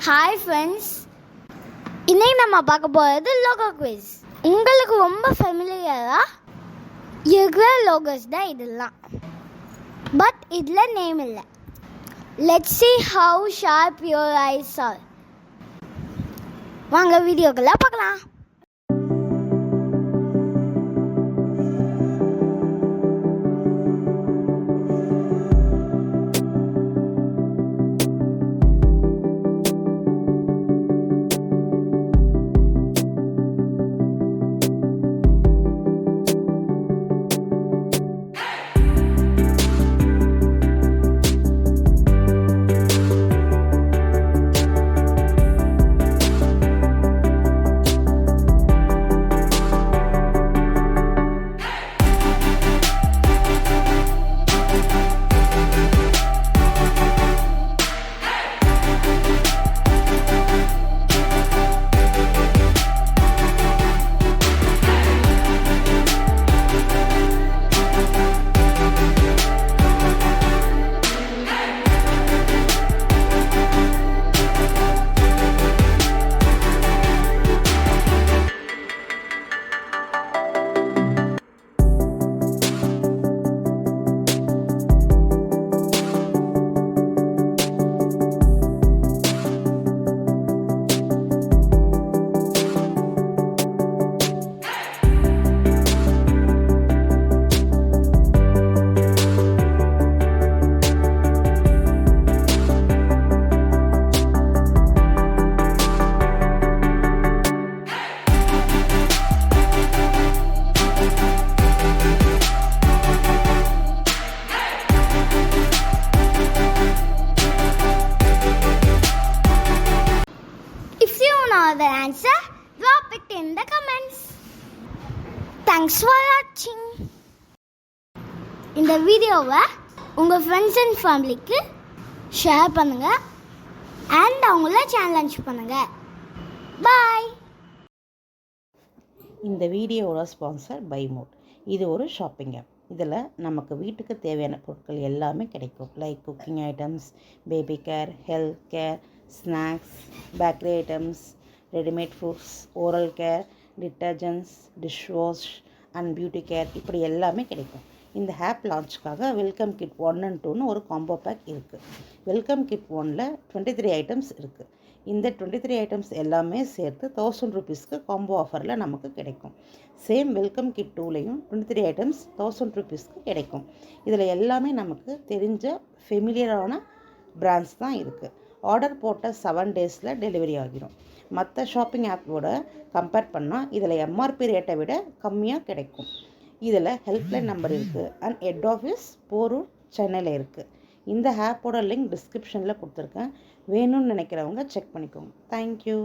Hi friends, இன்னைக்கு நம்ம பார்க்க போகிறது லோகோ குவிஸ். உங்களுக்கு ரொம்ப ஃபெமிலியராக இருக்கிற லோகோஸ் தான் இதெல்லாம், பட் இதில் நேம் இல்லை. Let's see how sharp your eyes are. வாங்க வீடியோக்குள்ள பார்க்கலாம். The answer, drop it in the comments. Thanks for watching. இந்த வீடியோவை உங்கள் ஃப்ரெண்ட்ஸ் அண்ட் ஃபேமிலிக்கு ஷேர் பண்ணுங்கள் அண்ட் அவங்கள சேலஞ்ச் பண்ணுங்கள். பாய். இந்த வீடியோவோட ஸ்பான்சர் பை மோட். இது ஒரு ஷாப்பிங் ஆப். இதில் நமக்கு வீட்டுக்கு தேவையான பொருட்கள் எல்லாமே கிடைக்கும். Like cooking items, baby care, health care, snacks, bakery items, readymade foods, oral care, detergents, dish wash and beauty care, இப்படி எல்லாமே கிடைக்கும். இந்த ஆப் லான்ச்சுக்காக வெல்கம் கிட் 1 and 2ன்னு ஒரு காம்போ பேக் இருக்குது. வெல்கம் கிட் 1ல் 23 ஐட்டம்ஸ் இருக்குது. இந்த 23 ஐட்டம்ஸ் எல்லாமே சேர்த்து 1000 rupeesக்கு காம்போ ஆஃபரில் நமக்கு கிடைக்கும். சேம் வெல்கம் கிட் 2லையும் 23 ஐட்டம்ஸ் 1000 rupeesக்கு கிடைக்கும். இதில் எல்லாமே நமக்கு தெரிஞ்ச ஃபெமிலியரான பிராண்ட்ஸ் தான் இருக்குது. ஆர்டர் போட்ட 7 daysல டெலிவரி ஆகிடும். மற்ற ஷாப்பிங் ஆப்போட கம்பேர் பண்ணால் இதில் எம்ஆர்பி ரேட்டை விட கம்மியாக கிடைக்கும். இதில் ஹெல்ப்லைன் நம்பர் இருக்குது அண்ட் ஹெட் ஆஃபீஸ் போரூர், சென்னையில் இருக்குது. இந்த ஆப்போட லிங்க் டிஸ்கிரிப்ஷனில் கொடுத்துருக்கேன். வேணும்னு நினைக்கிறவங்க செக் பண்ணிக்கோங்க. தேங்க்யூ.